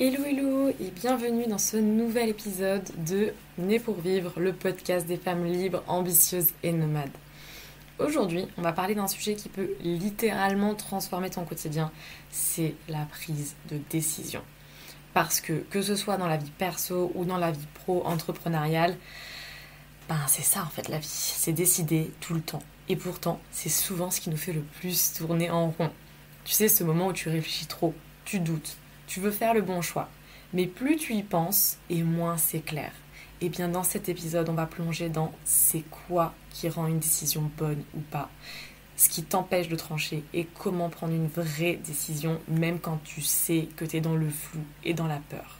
Hello hello et bienvenue dans ce nouvel épisode de Né pour vivre, le podcast des femmes libres, ambitieuses et nomades. Aujourd'hui, on va parler d'un sujet qui peut littéralement transformer ton quotidien, c'est la prise de décision. Parce que ce soit dans la vie perso ou dans la vie pro-entrepreneuriale, c'est ça en fait la vie, c'est décider tout le temps. Et pourtant, c'est souvent ce qui nous fait le plus tourner en rond. Tu sais, ce moment où tu réfléchis trop, tu doutes. Tu veux faire le bon choix, mais plus tu y penses, et moins c'est clair. Et bien dans cet épisode, on va plonger dans c'est quoi qui rend une décision bonne ou pas, ce qui t'empêche de trancher et comment prendre une vraie décision même quand tu sais que t'es dans le flou et dans la peur.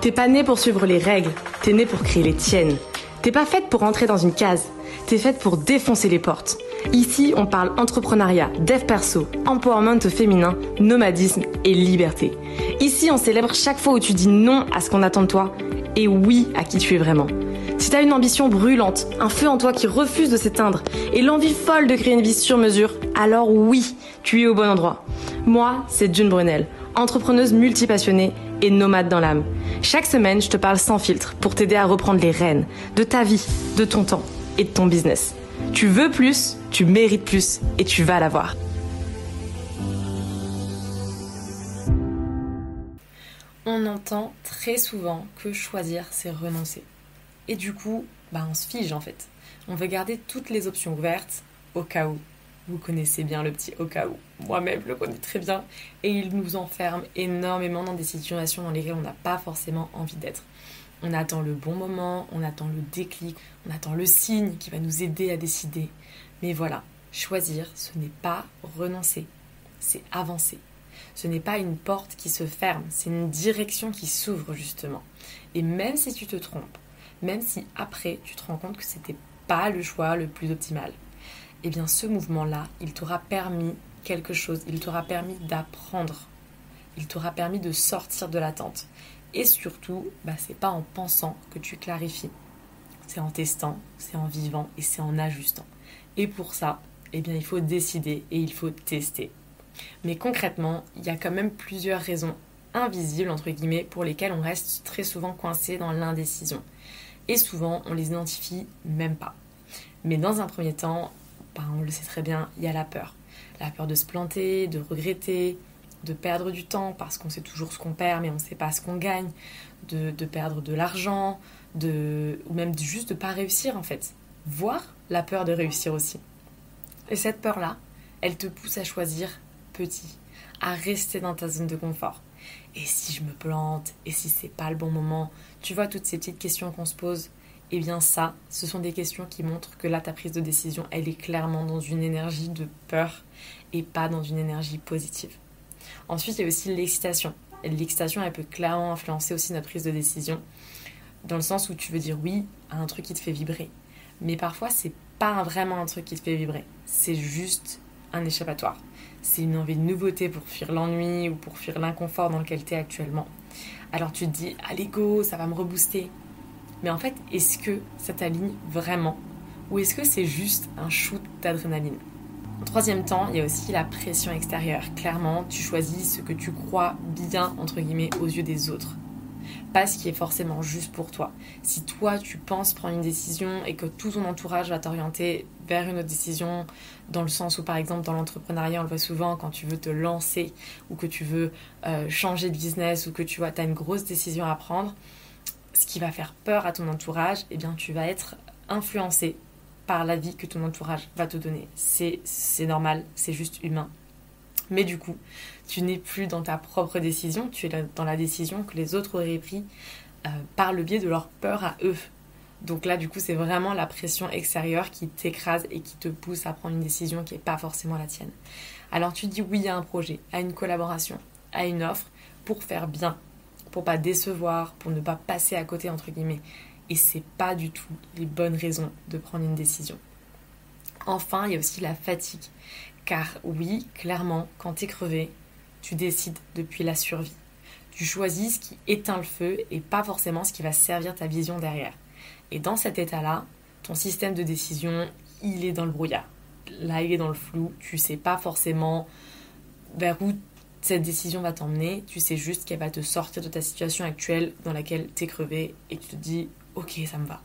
T'es pas née pour suivre les règles, t'es née pour créer les tiennes. T'es pas faite pour rentrer dans une case, t'es faite pour défoncer les portes. Ici, on parle entrepreneuriat, dev perso, empowerment féminin, nomadisme et liberté. Ici, on célèbre chaque fois où tu dis non à ce qu'on attend de toi et oui à qui tu es vraiment. Si t'as une ambition brûlante, un feu en toi qui refuse de s'éteindre et l'envie folle de créer une vie sur mesure, alors oui, tu es au bon endroit. Moi, c'est June Brunel, entrepreneuse multipassionnée et nomade dans l'âme. Chaque semaine, je te parle sans filtre pour t'aider à reprendre les rênes de ta vie, de ton temps et de ton business. Tu veux plus, tu mérites plus et tu vas l'avoir. On entend très souvent que choisir, c'est renoncer. Et du coup, on se fige en fait. On veut garder toutes les options ouvertes au cas où. Vous connaissez bien le petit au cas où. Moi-même, je le connais très bien. Et il nous enferme énormément dans des situations dans lesquelles on n'a pas forcément envie d'être. On attend le bon moment, on attend le déclic, on attend le signe qui va nous aider à décider. Mais voilà, choisir, ce n'est pas renoncer, c'est avancer. Ce n'est pas une porte qui se ferme, c'est une direction qui s'ouvre justement. Et même si tu te trompes, même si après tu te rends compte que c'était pas le choix le plus optimal, eh bien ce mouvement-là, il t'aura permis quelque chose, il t'aura permis d'apprendre, il t'aura permis de sortir de l'attente. Et surtout, c'est pas en pensant que tu clarifies. C'est en testant, c'est en vivant et c'est en ajustant. Et pour ça, il faut décider et il faut tester. Mais concrètement, il y a quand même plusieurs raisons invisibles, entre guillemets, pour lesquelles on reste très souvent coincé dans l'indécision. Et souvent, on les identifie même pas. Mais dans un premier temps, on le sait très bien, il y a la peur. La peur de se planter, de regretter, de perdre du temps parce qu'on sait toujours ce qu'on perd mais on ne sait pas ce qu'on gagne, de perdre de l'argent, ou même juste de ne pas réussir en fait. Voire la peur de réussir aussi. Et cette peur-là, elle te pousse à choisir petit, à rester dans ta zone de confort. Et si je me plante, et si c'est pas le bon moment, tu vois toutes ces petites questions qu'on se pose, eh bien ça, ce sont des questions qui montrent que là ta prise de décision, elle est clairement dans une énergie de peur et pas dans une énergie positive. Ensuite, il y a aussi l'excitation. Et l'excitation, elle peut clairement influencer aussi notre prise de décision, dans le sens où tu veux dire oui à un truc qui te fait vibrer. Mais parfois, c'est pas vraiment un truc qui te fait vibrer. C'est juste un échappatoire. C'est une envie de nouveauté pour fuir l'ennui ou pour fuir l'inconfort dans lequel tu es actuellement. Alors tu te dis, allez go, ça va me rebooster. Mais en fait, est-ce que ça t'aligne vraiment ? Ou est-ce que c'est juste un shoot d'adrénaline ? En troisième temps, il y a aussi la pression extérieure. Clairement, tu choisis ce que tu crois bien, entre guillemets, aux yeux des autres. Pas ce qui est forcément juste pour toi. Si toi, tu penses prendre une décision et que tout ton entourage va t'orienter vers une autre décision, dans le sens où, par exemple, dans l'entrepreneuriat, on le voit souvent, quand tu veux te lancer ou que tu veux changer de business ou que tu as une grosse décision à prendre, ce qui va faire peur à ton entourage, tu vas être influencé par l'avis que ton entourage va te donner. C'est normal, c'est juste humain. Mais du coup, tu n'es plus dans ta propre décision, tu es dans la décision que les autres auraient prise par le biais de leur peur à eux. Donc là, du coup, c'est vraiment la pression extérieure qui t'écrase et qui te pousse à prendre une décision qui n'est pas forcément la tienne. Alors tu dis oui à un projet, à une collaboration, à une offre, pour faire bien, pour pas décevoir, pour ne pas passer à côté, entre guillemets. Et c'est pas du tout les bonnes raisons de prendre une décision. Enfin, il y a aussi la fatigue. Car oui, clairement, quand t'es crevé, tu décides depuis la survie. Tu choisis ce qui éteint le feu et pas forcément ce qui va servir ta vision derrière. Et dans cet état-là, ton système de décision, il est dans le brouillard. Là, il est dans le flou. Tu sais pas forcément vers où cette décision va t'emmener, tu sais juste qu'elle va te sortir de ta situation actuelle dans laquelle t'es crevé et tu te dis « Ok, ça me va ».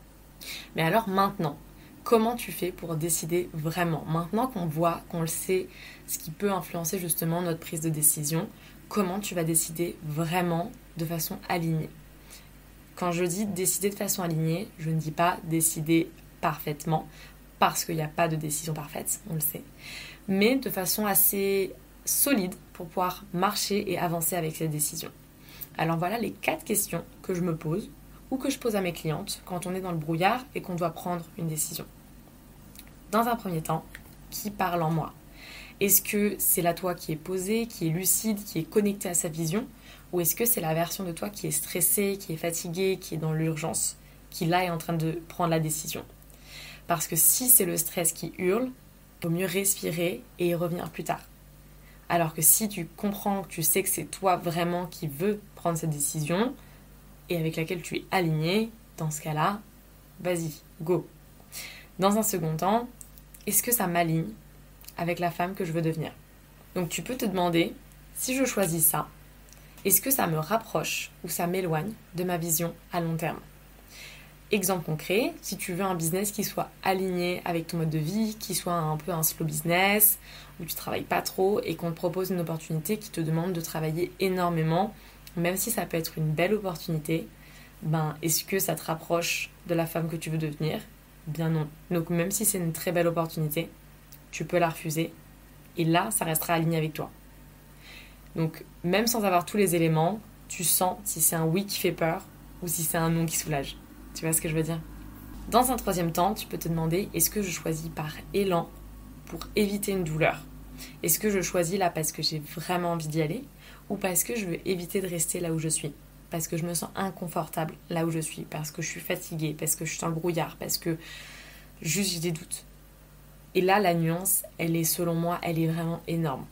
Mais alors maintenant, comment tu fais pour décider vraiment ? Maintenant qu'on voit, qu'on le sait, ce qui peut influencer justement notre prise de décision, comment tu vas décider vraiment de façon alignée ? Quand je dis décider de façon alignée, je ne dis pas décider parfaitement, parce qu'il n'y a pas de décision parfaite, on le sait, mais de façon assez solide pour pouvoir marcher et avancer avec cette décision. Alors voilà les 4 questions que je me pose ou que je pose à mes clientes quand on est dans le brouillard et qu'on doit prendre une décision. Dans un premier temps, qui parle en moi ? Est-ce que c'est la toi qui est posée, qui est lucide, qui est connectée à sa vision ? Ou est-ce que c'est la version de toi qui est stressée, qui est fatiguée, qui est dans l'urgence, qui là est en train de prendre la décision ? Parce que si c'est le stress qui hurle, il vaut mieux respirer et y revenir plus tard. Alors que si tu comprends, que tu sais que c'est toi vraiment qui veux prendre cette décision et avec laquelle tu es aligné, dans ce cas-là, vas-y, go. Dans un second temps, est-ce que ça m'aligne avec la femme que je veux devenir ? Donc tu peux te demander, si je choisis ça, est-ce que ça me rapproche ou ça m'éloigne de ma vision à long terme ? Exemple concret, si tu veux un business qui soit aligné avec ton mode de vie, qui soit un peu un slow business, où tu travailles pas trop et qu'on te propose une opportunité qui te demande de travailler énormément, même si ça peut être une belle opportunité, est-ce que ça te rapproche de la femme que tu veux devenir ? Bien non. Donc même si c'est une très belle opportunité, tu peux la refuser et là, ça restera aligné avec toi. Donc même sans avoir tous les éléments, tu sens si c'est un oui qui fait peur ou si c'est un non qui soulage. Tu vois ce que je veux dire ? Dans un troisième temps, tu peux te demander, est-ce que je choisis par élan pour éviter une douleur ? Est-ce que je choisis là parce que j'ai vraiment envie d'y aller ou parce que je veux éviter de rester là où je suis ? Parce que je me sens inconfortable là où je suis, parce que je suis fatiguée, parce que je suis dans le brouillard, parce que juste j'ai des doutes. Et là, la nuance, elle est selon moi, elle est vraiment énorme.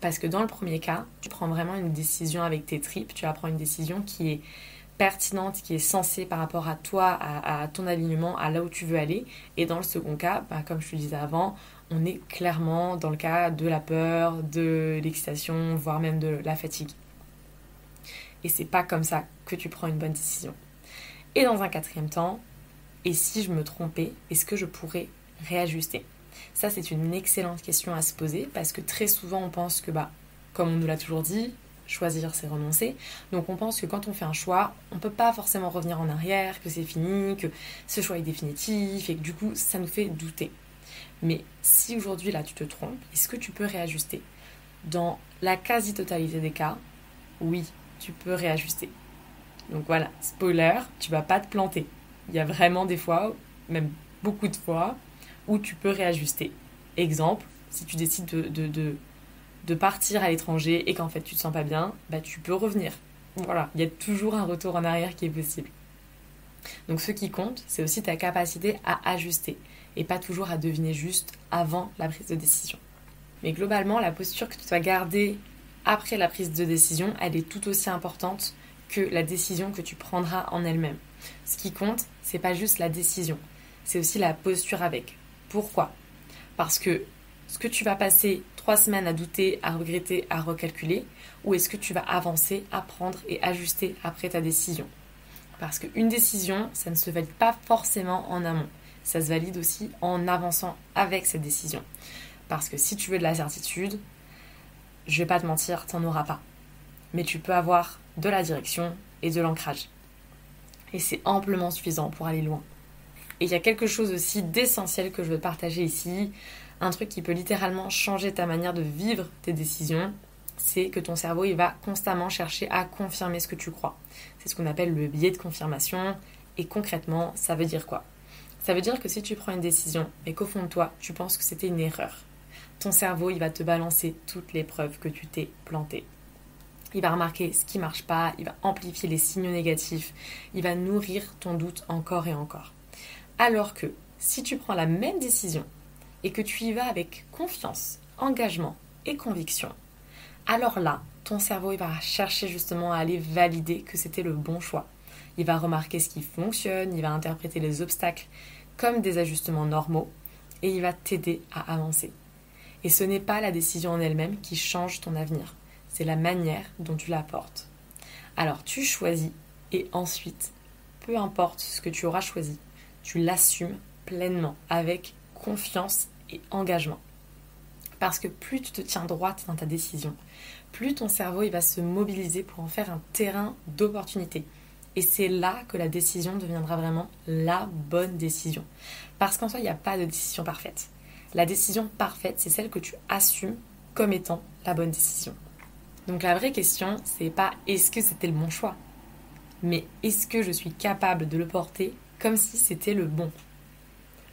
Parce que dans le premier cas, tu prends vraiment une décision avec tes tripes, tu vas prendre une décision qui est pertinente, qui est sensée par rapport à toi, à ton alignement, à là où tu veux aller. Et dans le second cas, comme je te disais avant, on est clairement dans le cas de la peur, de l'excitation, voire même de la fatigue. Et c'est pas comme ça que tu prends une bonne décision. Et dans un quatrième temps, et si je me trompais, est-ce que je pourrais réajuster ? Ça, c'est une excellente question à se poser parce que très souvent, on pense que, comme on nous l'a toujours dit, choisir, c'est renoncer. Donc, on pense que quand on fait un choix, on ne peut pas forcément revenir en arrière, que c'est fini, que ce choix est définitif et que du coup, ça nous fait douter. Mais si aujourd'hui, là, tu te trompes, est-ce que tu peux réajuster ? Dans la quasi-totalité des cas, oui, tu peux réajuster. Donc voilà, spoiler, tu vas pas te planter. Il y a vraiment des fois, même beaucoup de fois, où tu peux réajuster. Exemple, si tu décides de partir à l'étranger et qu'en fait tu te sens pas bien, tu peux revenir. Voilà, il y a toujours un retour en arrière qui est possible. Donc ce qui compte, c'est aussi ta capacité à ajuster et pas toujours à deviner juste avant la prise de décision. Mais globalement, la posture que tu dois garder après la prise de décision, elle est tout aussi importante que la décision que tu prendras en elle-même. Ce qui compte, c'est pas juste la décision, c'est aussi la posture avec. Pourquoi ? Parce que est-ce que tu vas passer 3 semaines à douter, à regretter, à recalculer, ou est-ce que tu vas avancer, apprendre et ajuster après ta décision ? Parce qu'une décision, ça ne se valide pas forcément en amont. Ça se valide aussi en avançant avec cette décision. Parce que si tu veux de la certitude, je vais pas te mentir, t'en auras pas. Mais tu peux avoir de la direction et de l'ancrage. Et c'est amplement suffisant pour aller loin. Et il y a quelque chose aussi d'essentiel que je veux te partager ici, un truc qui peut littéralement changer ta manière de vivre tes décisions, c'est que ton cerveau il va constamment chercher à confirmer ce que tu crois. C'est ce qu'on appelle le biais de confirmation. Et concrètement, ça veut dire quoi ? Ça veut dire que si tu prends une décision et qu'au fond de toi, tu penses que c'était une erreur, ton cerveau il va te balancer toutes les preuves que tu t'es planté. Il va remarquer ce qui ne marche pas, il va amplifier les signaux négatifs, il va nourrir ton doute encore et encore. Alors que si tu prends la même décision et que tu y vas avec confiance, engagement et conviction, alors là, ton cerveau il va chercher justement à aller valider que c'était le bon choix. Il va remarquer ce qui fonctionne, il va interpréter les obstacles comme des ajustements normaux et il va t'aider à avancer. Et ce n'est pas la décision en elle-même qui change ton avenir. c'est la manière dont tu la portes. Alors tu choisis et ensuite, peu importe ce que tu auras choisi, tu l'assumes pleinement avec confiance et engagement. Parce que plus tu te tiens droite dans ta décision, plus ton cerveau il va se mobiliser pour en faire un terrain d'opportunité. Et c'est là que la décision deviendra vraiment la bonne décision. Parce qu'en soi, il n'y a pas de décision parfaite. La décision parfaite, c'est celle que tu assumes comme étant la bonne décision. Donc la vraie question, c'est pas est-ce que c'était le bon choix, mais est-ce que je suis capable de le porter comme si c'était le bon.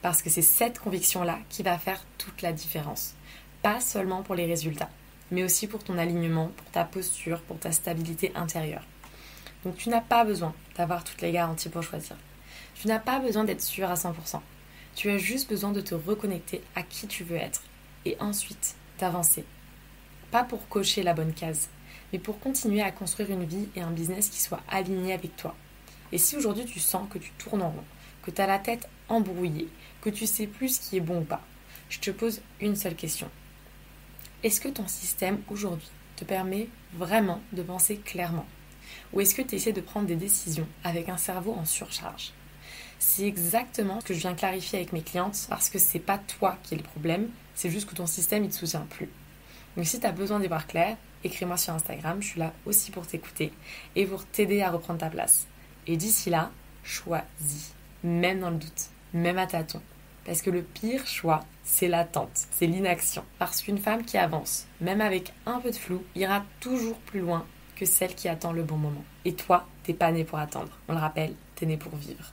Parce que c'est cette conviction-là qui va faire toute la différence. Pas seulement pour les résultats, mais aussi pour ton alignement, pour ta posture, pour ta stabilité intérieure. Donc tu n'as pas besoin d'avoir toutes les garanties pour choisir. Tu n'as pas besoin d'être sûr à 100%. Tu as juste besoin de te reconnecter à qui tu veux être et ensuite d'avancer. Pas pour cocher la bonne case, mais pour continuer à construire une vie et un business qui soient alignés avec toi. Et si aujourd'hui tu sens que tu tournes en rond, que tu as la tête embrouillée, que tu sais plus ce qui est bon ou pas, je te pose une seule question. Est-ce que ton système aujourd'hui te permet vraiment de penser clairement ? Ou est-ce que tu essaies de prendre des décisions avec un cerveau en surcharge ? C'est exactement ce que je viens clarifier avec mes clientes parce que c'est pas toi qui es le problème, c'est juste que ton système il te soutient plus. Donc si tu as besoin d'y voir clair, écris-moi sur Instagram, je suis là aussi pour t'écouter et pour t'aider à reprendre ta place. Et d'ici là, choisis, même dans le doute, même à tâtons. Parce que le pire choix, c'est l'attente, c'est l'inaction. Parce qu'une femme qui avance, même avec un peu de flou, ira toujours plus loin que celle qui attend le bon moment. Et toi, t'es pas né pour attendre. On le rappelle, t'es né pour vivre.